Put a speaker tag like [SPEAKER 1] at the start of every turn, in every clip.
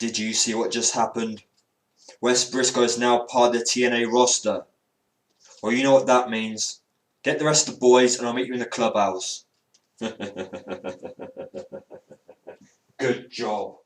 [SPEAKER 1] Did you see what just happened? Wes Briscoe is now part of the TNA roster. Well, you know what that means. Get the rest of the boys and I'll meet you in the clubhouse. Good job.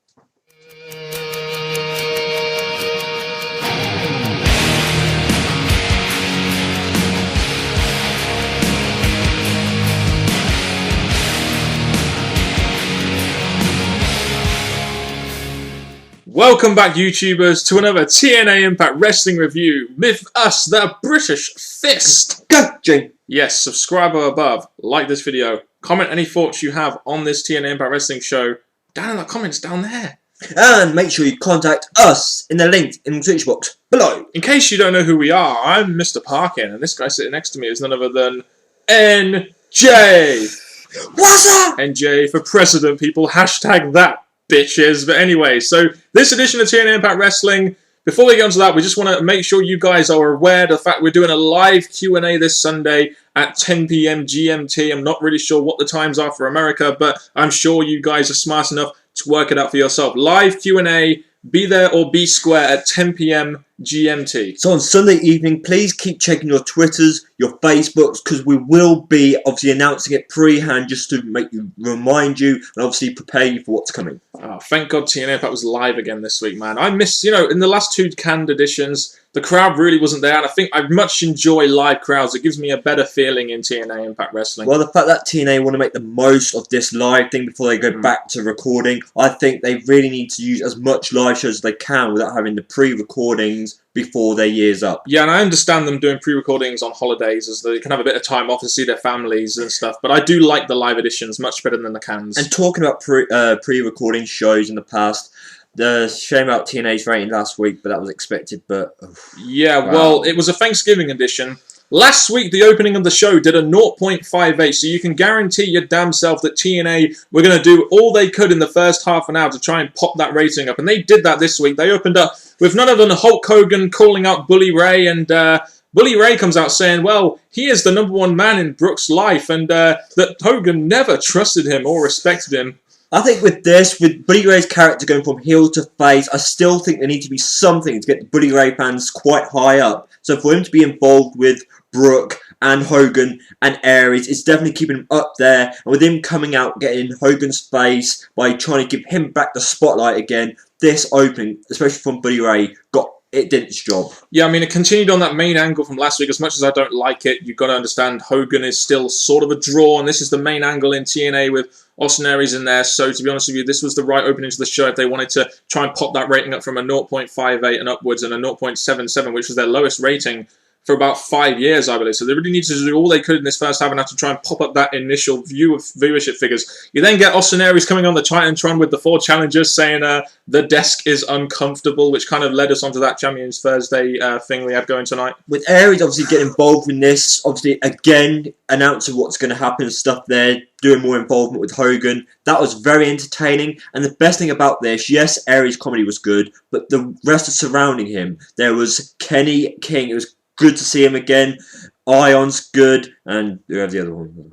[SPEAKER 2] Welcome back, YouTubers, to another TNA Impact Wrestling review with us, the British Fist.
[SPEAKER 1] Go, Jane.
[SPEAKER 2] Yes, subscribe or above, like this video, comment any thoughts you have on this TNA Impact Wrestling show down in the comments down there.
[SPEAKER 1] And make sure you contact us in the link in the description box below.
[SPEAKER 2] In case you don't know who we are, I'm Mr. Parkin, and this guy sitting next to me is none other than NJ.
[SPEAKER 1] What's up?
[SPEAKER 2] NJ for president, people. Hashtag that, bitches. But anyway, so this edition of TNA Impact Wrestling, before we get onto that, we just want to make sure you guys are aware of the fact we're doing a live Q&A this Sunday at 10 PM GMT. I'm not really sure what the times are for America, but I'm sure you guys are smart enough to work it out for yourself. Live Q&A, be there or be square at 10 PM GMT.
[SPEAKER 1] So on Sunday evening, please keep checking your Twitters, your Facebooks, because we will be obviously announcing it pre-hand just to remind you and obviously prepare you for what's coming.
[SPEAKER 2] Oh, thank God TNA Impact was live again this week, man. I missed, in the last two canned editions, the crowd really wasn't there, and I think I much enjoy live crowds. It gives me a better feeling in TNA Impact Wrestling.
[SPEAKER 1] Well, the fact that TNA want to make the most of this live thing before they go back to recording, I think they really need to use as much live shows as they can without having the pre-recordings before their year's up.
[SPEAKER 2] Yeah, and I understand them doing pre-recordings on holidays as they can have a bit of time off to see their families and stuff, but I do like the live editions much better than the cans.
[SPEAKER 1] And talking about pre-recording shows in the past, the shame about TNA's rating last week, but that was expected, but...
[SPEAKER 2] yeah, wow. Well, it was a Thanksgiving edition. Last week, the opening of the show did a 0.58, so you can guarantee your damn self that TNA were going to do all they could in the first half an hour to try and pop that rating up, and they did that this week. They opened up with none other than Hulk Hogan calling out Bully Ray, and Bully Ray comes out saying, well, he is the #1 man in Brooks' life, and that Hogan never trusted him or respected him.
[SPEAKER 1] I think with this, with Bully Ray's character going from heel to face, I still think there needs to be something to get the Bully Ray fans quite high up. So for him to be involved with Brooke and Hogan and Aries, it's definitely keeping him up there. And with him coming out, getting in Hogan's face by trying to give him back the spotlight again, this opening, especially from Bully Ray, it did its job. Yeah, I mean, it continued on that main angle from last week. As much as I don't like it, you've got to understand Hogan is still sort of a draw, and this is the main angle in TNA with Austin Aries in there. So, to be honest with you, this was the right opening to the show if they wanted to try and pop that rating up from a 0.58 and upwards and a 0.77, which was their lowest rating for about 5 years, I believe. So they really needed to do all they could in this first half and have to try and pop up that initial viewership figures. You then get Austin Aries coming on the Titantron with the 4 challengers saying the desk is uncomfortable, which kind of led us onto that Champions Thursday thing we have going tonight. With Aries obviously getting involved in this, obviously again announcing what's going to happen and stuff there, doing more involvement with Hogan. That was very entertaining, and the best thing about this, yes, Aries' comedy was good, but the rest of surrounding him, there was Kenny King. It was good to see him again. Ion's good, and who have the other one?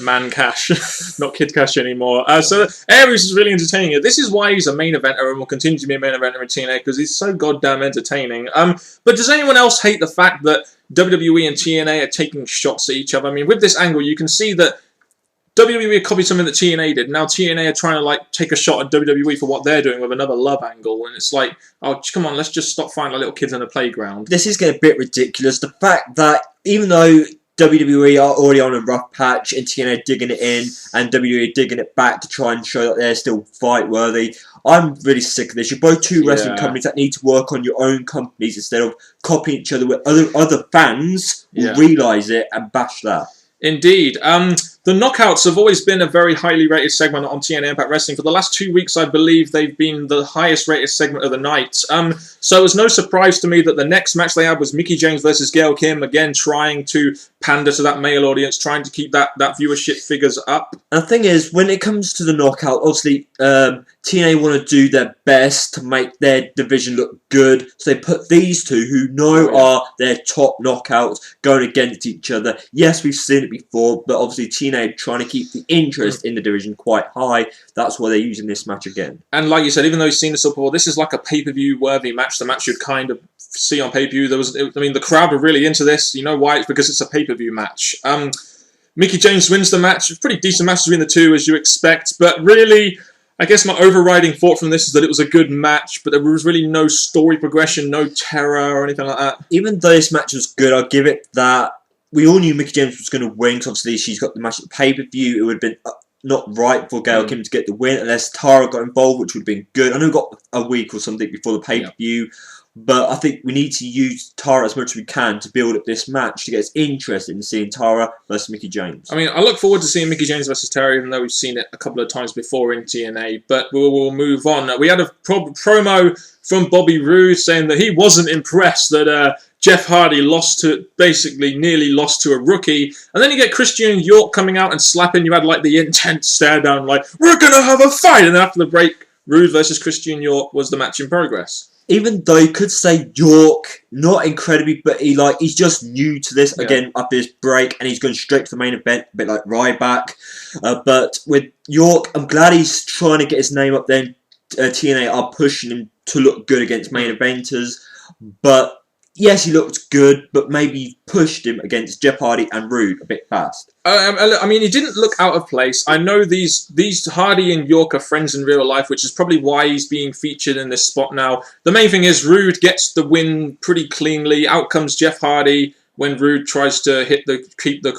[SPEAKER 2] Man Cash, not Kid Cash anymore. So Aries is really entertaining. This is why he's a main eventer and will continue to be a main eventer in TNA, because he's so goddamn entertaining. But does anyone else hate the fact that WWE and TNA are taking shots at each other? I mean, with this angle, you can see that WWE copied something that TNA did. Now TNA are trying to like take a shot at WWE for what they're doing with another love angle, and it's like, oh, come on, let's just stop fighting like little kids in a playground.
[SPEAKER 1] This is getting a bit ridiculous. The fact that even though WWE are already on a rough patch and TNA digging it in and WWE digging it back to try and show that they're still fight worthy, I'm really sick of this. You're both two wrestling companies that need to work on your own companies instead of copying each other, where other fans will realise it and bash that.
[SPEAKER 2] Indeed. The Knockouts have always been a very highly rated segment on TNA Impact Wrestling. For the last 2 weeks, I believe they've been the highest rated segment of the night. So it was no surprise to me that the next match they had was Mickie James versus Gail Kim, again trying to pander to that male audience, trying to keep that viewership figures up.
[SPEAKER 1] And the thing is, when it comes to the Knockout, obviously TNA want to do their best to make their division look good, so they put these two, who know are their top knockouts, going against each other. Yes, we've seen it before, but obviously TNA TNA trying to keep the interest in the division quite high. That's why they're using this match again.
[SPEAKER 2] And like you said, even though you've seen this before, this is like a pay-per-view worthy match. The match you'd kind of see on pay-per-view. The crowd were really into this. You know why? It's because it's a pay-per-view match. Mickie James wins the match. It's a pretty decent match between the two, as you expect. But really, I guess my overriding thought from this is that it was a good match, but there was really no story progression, no terror or anything like that.
[SPEAKER 1] Even though this match was good, I'll give it that. We all knew Mickie James was going to win, because obviously she's got the match at the pay-per-view. It would have been not right for Gail Kim to get the win, unless Tara got involved, which would have been good. I know we got a week or something before the pay-per-view, but I think we need to use Tara as much as we can to build up this match to get us interested in seeing Tara versus Mickie James.
[SPEAKER 2] I mean, I look forward to seeing Mickie James versus Tara, even though we've seen it a couple of times before in TNA, but we'll move on. We had a promo from Bobby Roode saying that he wasn't impressed that Jeff Hardy nearly lost to a rookie, and then you get Christian York coming out and slapping. You had like the intense stare down, like, we're gonna have a fight, and then after the break, Roode versus Christian York was the match in progress.
[SPEAKER 1] Even though you could say York, not incredibly, but he's just new to this again after this break, and he's going straight to the main event, a bit like Ryback. But with York, I'm glad he's trying to get his name up there. TNA are pushing him to look good against main eventers, but yes, he looked good, but maybe pushed him against Jeff Hardy and Roode a bit fast.
[SPEAKER 2] I mean, he didn't look out of place. I know these Hardy and York are friends in real life, which is probably why he's being featured in this spot now. The main thing is Roode gets the win pretty cleanly. Out comes Jeff Hardy when Roode tries to keep the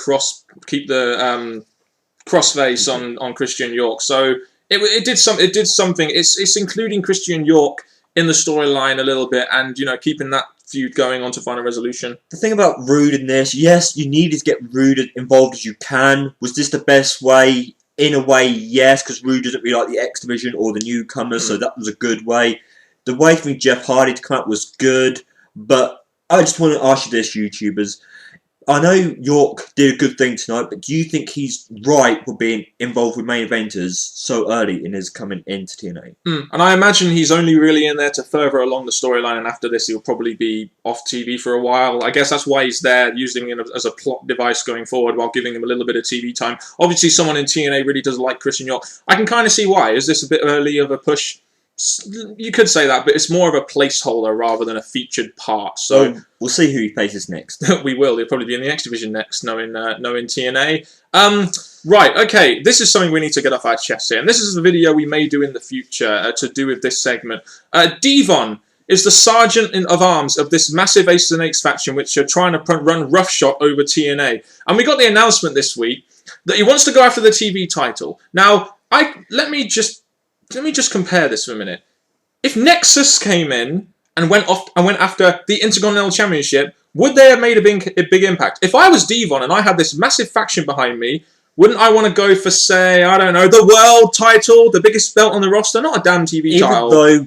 [SPEAKER 2] crossface on Christian York. So it did something. It's including Christian York in the storyline a little bit, and keeping that feud going on to final resolution.
[SPEAKER 1] The thing about Roode in this, yes, you needed to get Roode involved as you can. Was this the best way? In a way, yes, because Roode doesn't really like the X Division or the newcomers, so that was a good way. The way for Jeff Hardy to come out was good, but I just want to ask you this, YouTubers. I know York did a good thing tonight, but do you think he's right for being involved with main eventers so early in his coming into TNA?
[SPEAKER 2] And I imagine he's only really in there to further along the storyline, and after this he'll probably be off TV for a while. I guess that's why he's there, using him as a plot device going forward while giving him a little bit of TV time. Obviously someone in TNA really does like Christian York. I can kind of see why. Is this a bit early of a push? You could say that, but it's more of a placeholder rather than a featured part. So
[SPEAKER 1] we'll see who he faces next.
[SPEAKER 2] We will. He'll probably be in the X Division next, knowing TNA. Right, okay. This is something we need to get off our chest here, and this is the video we may do in the future to do with this segment. Dvon is the sergeant of arms of this massive Aces and Eights faction, which are trying to run roughshod over TNA. And we got the announcement this week that he wants to go after the TV title. Now, let me just compare this for a minute. If Nexus came in and went after the Intercontinental Championship, would they have made a big impact? If I was Dvon and I had this massive faction behind me, wouldn't I want to go for, say, I don't know, the world title, the biggest belt on the roster, not a damn TV title?
[SPEAKER 1] Even though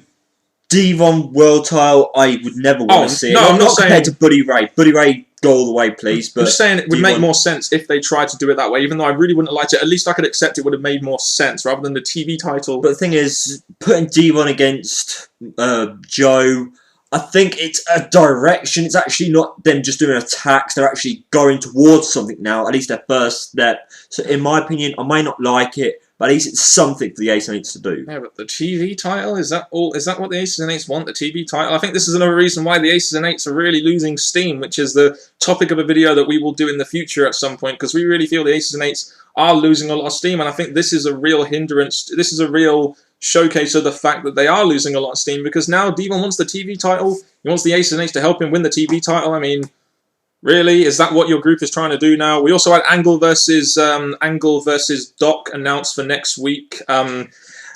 [SPEAKER 1] Dvon world title, I would never want to see it.
[SPEAKER 2] No, I'm not
[SPEAKER 1] compared to Buddy Ray. Buddy Ray, go all the way, please. But
[SPEAKER 2] I'm just saying it would make more sense if they tried to do it that way. Even though I really wouldn't have liked it, at least I could accept it would have made more sense rather than the TV title.
[SPEAKER 1] But the thing is, putting Dvon against Joe, I think it's a direction. It's actually not them just doing attacks. They're actually going towards something now, at least their first step. So in my opinion, I may not like it, but at least it's something for the Aces and Eights to do.
[SPEAKER 2] Yeah, but the TV title, is that all? Is that what the Aces and Eights want, the TV title? I think this is another reason why the Aces and Eights are really losing steam, which is the topic of a video that we will do in the future at some point, because we really feel the Aces and Eights are losing a lot of steam, and I think this is a real hindrance. This is a real showcase of the fact that they are losing a lot of steam, because now Dvon wants the TV title. He wants the Aces and Eights to help him win the TV title. I mean, really? Is that what your group is trying to do now? We also had Angle versus Doc announced for next week. Could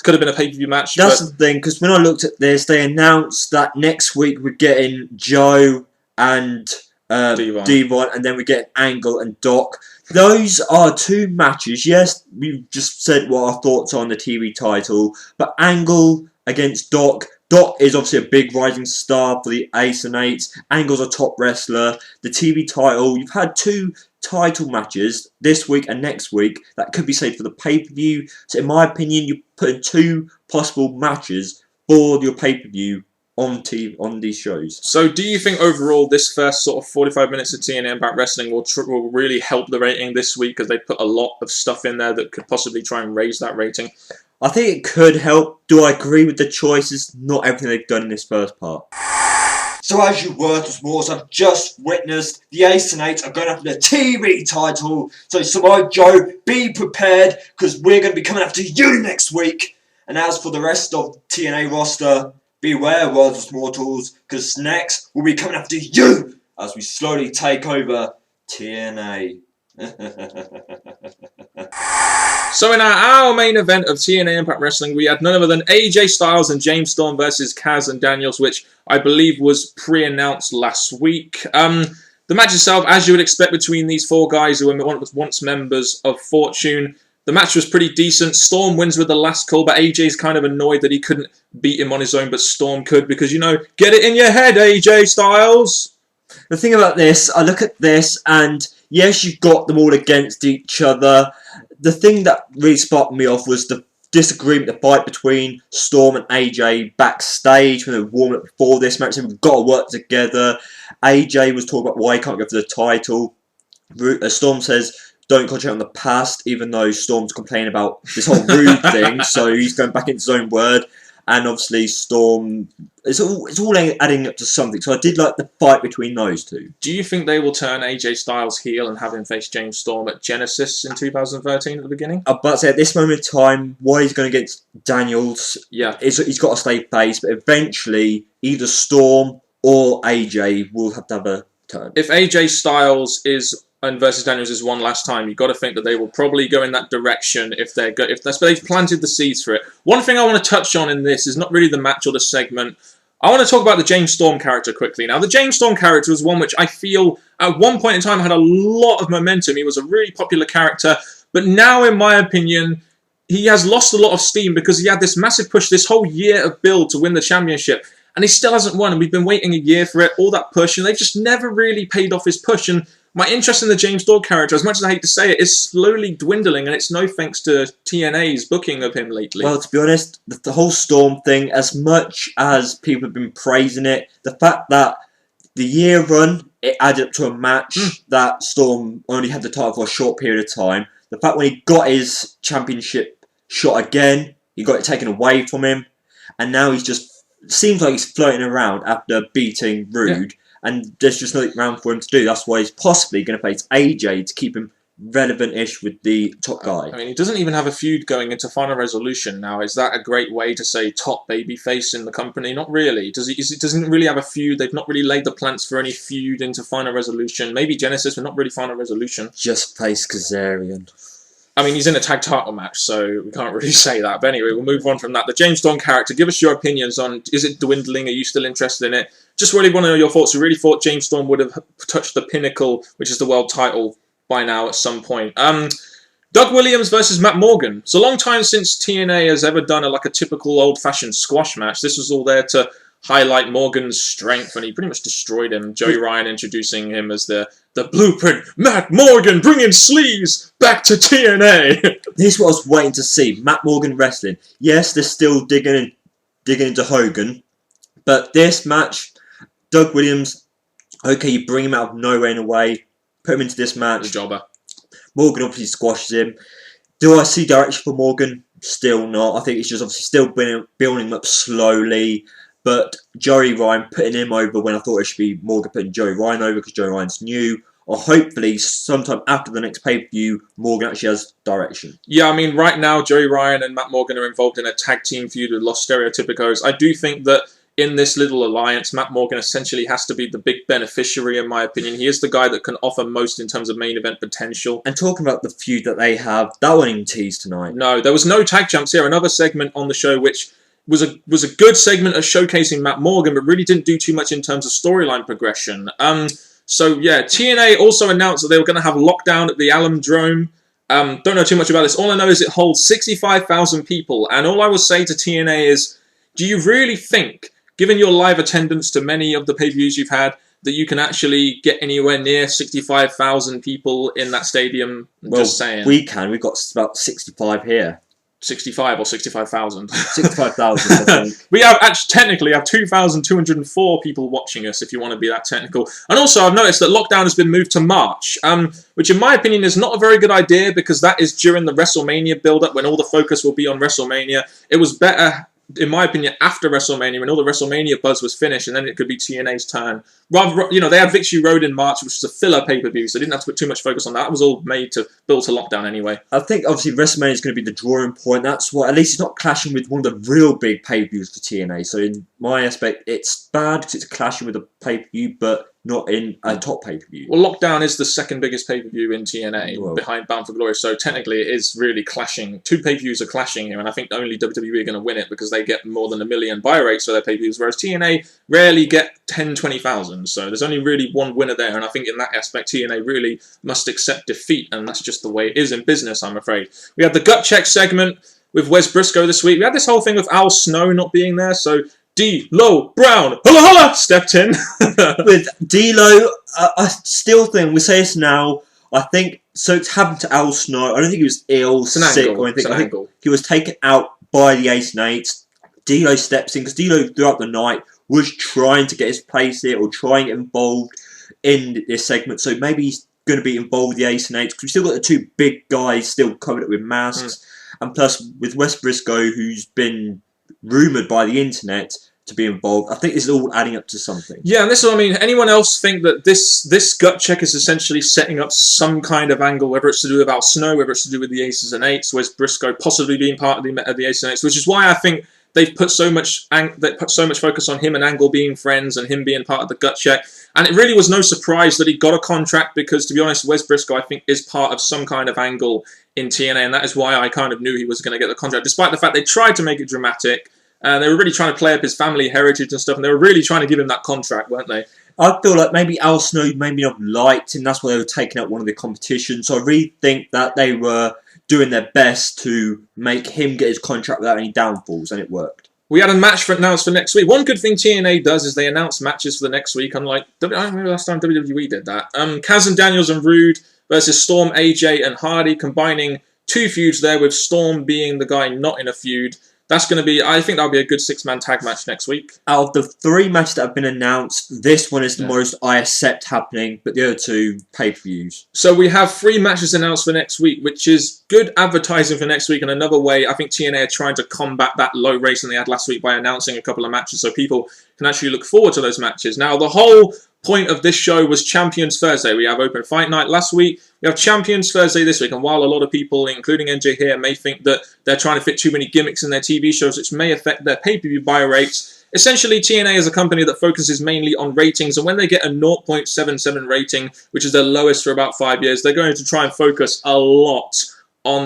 [SPEAKER 2] have been a pay-per-view match.
[SPEAKER 1] That's the thing, because when I looked at this, they announced that next week we're getting Joe and Dvon, and then we get Angle and Doc. Those are two matches. Yes, we've just said what our thoughts are on the TV title, but Angle against Doc. Doc is obviously a big rising star for the Aces and Eights. Angle's a top wrestler. The TV title, you've had two title matches this week and next week that could be saved for the pay-per-view. So in my opinion, you're putting two possible matches for your pay-per-view on TV, on these shows.
[SPEAKER 2] So, do you think overall this first sort of 45 minutes of TNA Impact Wrestling will really help the rating this week, because they put a lot of stuff in there that could possibly try and raise that rating?
[SPEAKER 1] I think it could help. Do I agree with the choices? Not everything they've done in this first part. So as you worthless mortals have just witnessed, the Ace and Eight are going after the TV title. So Samoa Joe, be prepared, because we're going to be coming after you next week. And as for the rest of TNA roster, beware, worthless mortals, because next we'll be coming after you as we slowly take over TNA.
[SPEAKER 2] So in our main event of TNA Impact Wrestling, we had none other than AJ Styles and James Storm versus Kaz and Daniels, which I believe was pre-announced last week. The match itself, as you would expect between these four guys who were once members of Fortune, the match was pretty decent. Storm wins with the last call, but AJ's kind of annoyed that he couldn't beat him on his own, but Storm could, because, you know, get it in your head, AJ Styles!
[SPEAKER 1] The thing about this, I look at this, and yes, you've got them all against each other. The thing that really sparked me off was the disagreement, the fight between Storm and AJ backstage when they were warming up before this match. Saying, we've got to work together. AJ was talking about why he can't go for the title. Storm says, don't concentrate on the past, even though Storm's complaining about this whole rude thing, so he's going back into his own word. And obviously Storm, it's all adding up to something. So I did like the fight between those two.
[SPEAKER 2] Do you think they will turn AJ Styles heel and have him face James Storm at Genesis in 2013 at the beginning?
[SPEAKER 1] But to say at this moment in time, why he's going against Daniels,
[SPEAKER 2] yeah,
[SPEAKER 1] he's got to stay face, but eventually either Storm or AJ will have to have a turn.
[SPEAKER 2] If AJ Styles and versus Daniels is one last time, you've got to think that they will probably go in that direction if they've planted the seeds for it. One thing I want to touch on in this is not really the match or the segment. I want to talk about the James Storm character quickly. Now, the James Storm character was one which I feel at one point in time had a lot of momentum. He was a really popular character, but now, in my opinion, he has lost a lot of steam because he had this massive push, this whole year of build to win the championship, and he still hasn't won, and we've been waiting a year for it, all that push, and they've just never really paid off his push. And my interest in the James Storm character, as much as I hate to say it, is slowly dwindling, and it's no thanks to TNA's booking of him lately.
[SPEAKER 1] Well, to be honest, the whole Storm thing, as much as people have been praising it, the fact that the year run, it added up to a match that Storm only had the title for a short period of time. The fact when he got his championship shot again, he got it taken away from him, and now he's just, seems like he's floating around after beating Rude. Yeah. And there's just nothing around for him to do. That's why he's possibly going to face AJ to keep him relevant-ish with the top guy.
[SPEAKER 2] I mean, he doesn't even have a feud going into Final Resolution now. Is that a great way to say top babyface in the company? Not really. Doesn't really have a feud. They've not really laid the plans for any feud into Final Resolution. Maybe Genesis, but not really Final Resolution.
[SPEAKER 1] Just face Kazarian.
[SPEAKER 2] I mean, he's in a tag title match, so we can't really say that. But anyway, we'll move on from that. The James Storm character, give us your opinions on, is it dwindling? Are you still interested in it? Just really want to know your thoughts. We really thought James Storm would have touched the pinnacle, which is the world title, by now at some point. Doug Williams versus Matt Morgan. It's a long time since TNA has ever done a typical old-fashioned squash match. This was all there to highlight Morgan's strength, and he pretty much destroyed him. Joey Ryan introducing him as the blueprint. Matt Morgan bringing sleeves back to TNA.
[SPEAKER 1] This is what I was waiting to see. Matt Morgan wrestling. Yes, they're still digging into Hogan, but this match, Doug Williams, okay, you bring him out of nowhere in a way, put him into this match.
[SPEAKER 2] The jobber.
[SPEAKER 1] Morgan obviously squashes him. Do I see direction for Morgan? Still not. I think it's just obviously still building him up slowly. But Joey Ryan putting him over when I thought it should be Morgan putting Joey Ryan over because Joey Ryan's new. Or hopefully sometime after the next pay-per-view, Morgan actually has direction.
[SPEAKER 2] Yeah, I mean, right now, Joey Ryan and Matt Morgan are involved in a tag team feud with Los Stereotypicos. I do think that in this little alliance, Matt Morgan essentially has to be the big beneficiary, in my opinion. He is the guy that can offer most in terms of main event potential.
[SPEAKER 1] And talking about the feud that they have, that wasn't even teased tonight.
[SPEAKER 2] No, there was no tag champs here. Another segment on the show which was a good segment of showcasing Matt Morgan, but really didn't do too much in terms of storyline progression. So yeah, TNA also announced that they were going to have lockdown at the Alamodrome. Don't know too much about this. All I know is it holds 65,000 people, and all I will say to TNA is, do you really think, given your live attendance to many of the pay-per-views you've had, that you can actually get anywhere near 65,000 people in that stadium?
[SPEAKER 1] Well,
[SPEAKER 2] just saying.
[SPEAKER 1] We can. We've got about 65 here.
[SPEAKER 2] 65 or 65,000.
[SPEAKER 1] 65,000, I think.
[SPEAKER 2] We have technically have 2,204 people watching us, if you want to be that technical. And also, I've noticed that lockdown has been moved to March, which in my opinion is not a very good idea because that is during the WrestleMania build-up when all the focus will be on WrestleMania. It was better, in my opinion, after WrestleMania when all the WrestleMania buzz was finished, and then it could be TNA's turn. Rather, they had Victory Road in March, which was a filler pay-per-view, so they didn't have to put too much focus on that. It was all made to build to lockdown anyway.
[SPEAKER 1] I think obviously WrestleMania is going to be the drawing point. That's why at least it's not clashing with one of the real big pay-per-views for TNA. So in my aspect, it's bad because it's clashing with a pay-per-view, but not in a top pay-per-view.
[SPEAKER 2] Well, Lockdown is the second biggest pay-per-view in TNA, behind Bound for Glory, so technically it is really clashing. Two pay-per-views are clashing here, and I think only WWE are going to win it because they get more than 1 million buy rates for their pay-per-views, whereas TNA rarely get 10, 20,000, so there's only really one winner there, and I think in that aspect TNA really must accept defeat, and that's just the way it is in business, I'm afraid. We had the gut check segment with Wes Briscoe this week. We had this whole thing with Al Snow not being there, so D'Lo Brown, holla holla, stepped in.
[SPEAKER 1] With D'Lo, I still think, we say this now, I think, so it's happened to Al Snow. I don't think he was ill, sick, or anything. I think he was taken out by the Ace and Eights. D'Lo steps in, because D'Lo throughout the night was trying to get his place here, or trying to get involved in this segment, so maybe he's going to be involved with the Ace and Eights, because we've still got the two big guys still covered up with masks, and plus with Wes Briscoe, who's been rumoured by the internet to be involved. I think this is all adding up to something.
[SPEAKER 2] Yeah, and this is what I mean. Anyone else think that this gut check is essentially setting up some kind of angle, whether it's to do with Al Snow, whether it's to do with the Aces and Eights, Wes Briscoe possibly being part of the Aces and Eights, which is why I think they've put so much focus on him and Angle being friends and him being part of the gut check. And it really was no surprise that he got a contract because, to be honest, Wes Briscoe, I think, is part of some kind of angle in TNA, and that is why I kind of knew he was going to get the contract, despite the fact they tried to make it dramatic. They were really trying to play up his family heritage and stuff, and they were really trying to give him that contract, weren't they?
[SPEAKER 1] I feel like maybe Al Snow maybe not liked him, that's why they were taking out one of the competitions. So I really think that they were doing their best to make him get his contract without any downfalls, and it worked.
[SPEAKER 2] We had a match announced for next week. One good thing TNA does is they announce matches for the next week, unlike, I don't remember last time WWE did that. Kaz and Daniels and Rude versus Storm, AJ and Hardy, combining two feuds there, with Storm being the guy not in a feud. That's going to be, I think that'll be a good 6-man tag match next week.
[SPEAKER 1] Out of the 3 matches that have been announced, this one is the most I accept happening, but the other 2 pay-per-views.
[SPEAKER 2] So we have 3 matches announced for next week, which is good advertising for next week. And another way, I think TNA are trying to combat that low rating they had last week by announcing a couple of matches so people can actually look forward to those matches. Now, the whole point of this show was Champions Thursday. We have Open Fight Night last week. We have Champions Thursday this week. And while a lot of people, including NJ here, may think that they're trying to fit too many gimmicks in their TV shows, which may affect their pay-per-view buy rates, essentially TNA is a company that focuses mainly on ratings. And when they get a 0.77 rating, which is their lowest for about 5 years, they're going to try and focus a lot on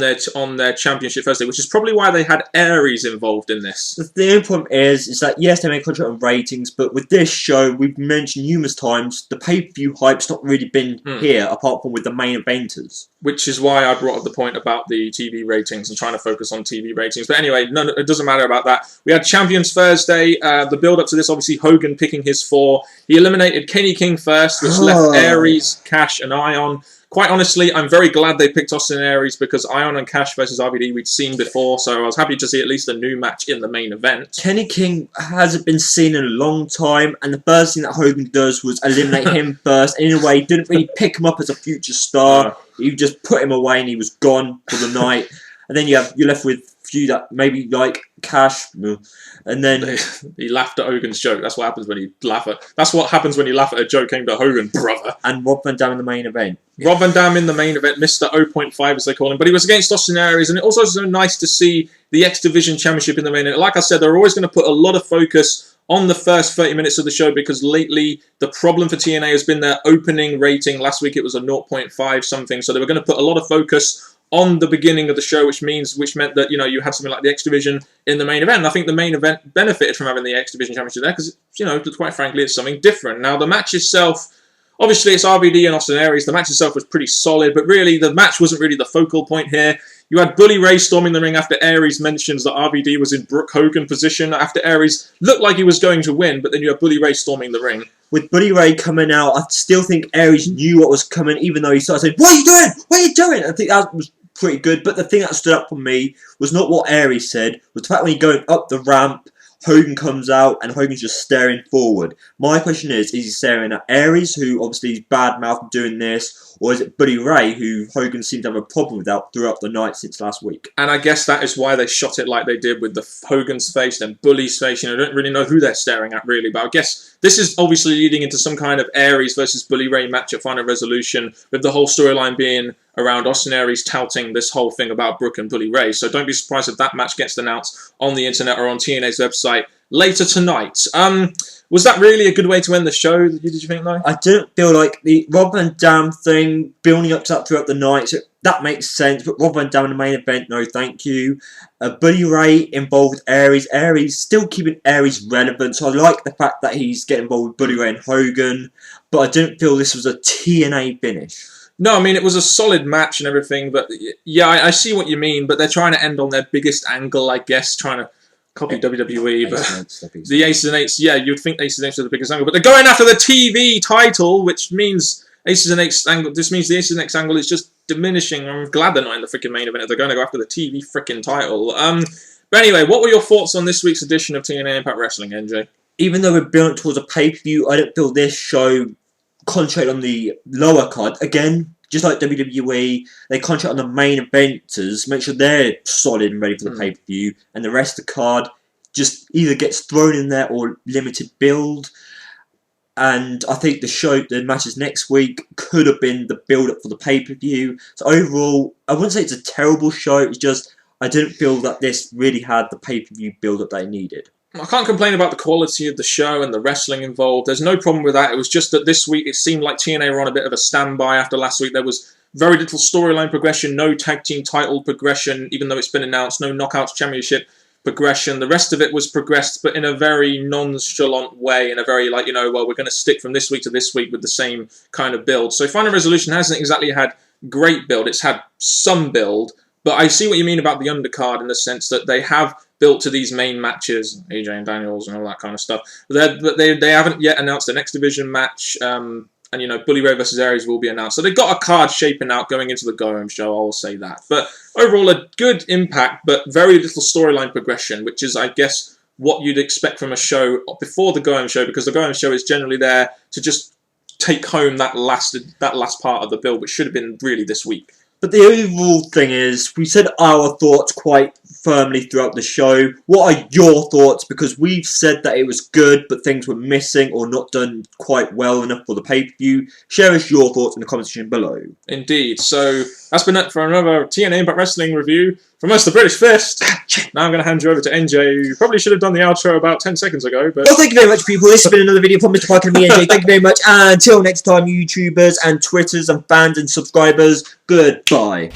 [SPEAKER 2] their Championship Thursday, which is probably why they had Aries involved in this.
[SPEAKER 1] The only problem is that, yes, they make contract on ratings, but with this show, we've mentioned numerous times, the pay-per-view hype's not really been here, apart from with the main eventers.
[SPEAKER 2] Which is why I brought up the point about the TV ratings and trying to focus on TV ratings. But anyway, it doesn't matter about that. We had Champions Thursday. The build-up to this, obviously, Hogan picking his 4. He eliminated Kenny King first, which left Aries, Cash, and Ion. Quite honestly, I'm very glad they picked Austin Aries because Ion and Cash versus RVD we'd seen before, so I was happy to see at least a new match in the main event.
[SPEAKER 1] Kenny King hasn't been seen in a long time, and the first thing that Hogan does was eliminate him first. And in a way, he didn't really pick him up as a future star. He just put him away and he was gone for the night. And then you're left with a few that maybe like Cash, and then
[SPEAKER 2] he laughed at Hogan's joke. That's what happens when you laugh at. That's what happens when you laugh at a joke aimed at Hogan, brother.
[SPEAKER 1] And Rob Van Dam in the main event.
[SPEAKER 2] Rob Van Dam in the main event, Mr. 0.5 as they call him, but he was against Austin Aries, and it also was so nice to see the X Division Championship in the main event. Like I said, they're always going to put a lot of focus on the first 30 minutes of the show because lately the problem for TNA has been their opening rating. Last week it was a 0.5 something, so they were going to put a lot of focus on the beginning of the show, which meant that, you had something like the X Division in the main event. And I think the main event benefited from having the X Division Championship there because, quite frankly, it's something different. Now, the match itself, obviously it's RVD and Austin Aries. The match itself was pretty solid, but really the match wasn't really the focal point here. You had Bully Ray storming the ring after Aries mentions that RVD was in Brooke Hogan position. After Aries looked like he was going to win, but then you had Bully Ray storming the ring.
[SPEAKER 1] With Bully Ray coming out, I still think Aries knew what was coming, even though he started saying, "What are you doing? What are you doing?" I think that was pretty good. But the thing that stood up for me was not what Aries said, was the fact when he's going up the ramp, Hogan comes out and Hogan's just staring forward. My question is he staring at Aries, who obviously is bad-mouthed doing this, or is it Bully Ray, who Hogan seemed to have a problem with that throughout the night since last week?
[SPEAKER 2] And I guess that is why they shot it like they did with the Hogan's face and Bully's face. I don't really know who they're staring at, really, but I guess this is obviously leading into some kind of Aries versus Bully Ray match at Final Resolution, with the whole storyline being around Austin Aries touting this whole thing about Brooke and Bully Ray. So don't be surprised if that match gets announced on the internet or on TNA's website later tonight. Was that really a good way to end the show? Did you think, though?
[SPEAKER 1] I don't feel like the Rob Van Dam thing, building up to that throughout the night, so that makes sense, but Rob Van Dam in the main event, no thank you. Bully Ray involved with Aries. Aries still keeping Aries relevant, so I like the fact that he's getting involved with Bully Ray and Hogan, but I don't feel this was a TNA finish.
[SPEAKER 2] No, I mean, it was a solid match and everything, but yeah, I see what you mean, but they're trying to end on their biggest angle, I guess, trying to copy WWE, but the Aces and Eights, yeah, you'd think Aces and Eights are the biggest angle, but they're going after the TV title, which means Aces and Eights angle, this means the Aces and Eights angle is just diminishing. I'm glad they're not in the freaking main event if they're going to go after the TV freaking title. But anyway, what were your thoughts on this week's edition of TNA Impact Wrestling, NJ?
[SPEAKER 1] Even though we're building towards a pay-per-view, I don't feel this show concentrated on the lower card. Again, just like WWE, they concentrate on the main eventers, make sure they're solid and ready for the pay-per-view, and the rest of the card just either gets thrown in there or limited build. And I think the matches next week could have been the build-up for the pay-per-view. So overall, I wouldn't say it's a terrible show, it's just I didn't feel that this really had the pay-per-view build-up that it needed.
[SPEAKER 2] I can't complain about the quality of the show and the wrestling involved. There's no problem with that. It was just that this week it seemed like TNA were on a bit of a standby after last week. There was very little storyline progression, no tag team title progression, even though it's been announced, no Knockouts Championship progression. The rest of it was progressed, but in a very nonchalant way, in a very well, we're going to stick from this week to this week with the same kind of build. So Final Resolution hasn't exactly had great build. It's had some build, but I see what you mean about the undercard in the sense that they have built to these main matches, AJ and Daniels and all that kind of stuff. But they haven't yet announced the next division match, and Bully Ray versus Aries will be announced. So they've got a card shaping out going into the go-home show, I'll say that. But overall, a good impact, but very little storyline progression, which is, I guess, what you'd expect from a show before the go-home show, because the go-home show is generally there to just take home that last part of the build, which should have been really this week.
[SPEAKER 1] But the overall thing is, we said our thoughts quite firmly throughout the show. What are your thoughts? Because we've said that it was good, but things were missing or not done quite well enough for the pay-per-view. Share us your thoughts in the comment section below.
[SPEAKER 2] Indeed. So that's been it for another TNA Impact Wrestling review. From us, the British Fist. Now I'm going to hand you over to NJ. You probably should have done the outro about 10 seconds ago. But
[SPEAKER 1] well, thank you very much, people. This has been another video from Mr. Parkin and me, NJ. Thank you very much. And until next time, YouTubers and Twitters and fans and subscribers, goodbye.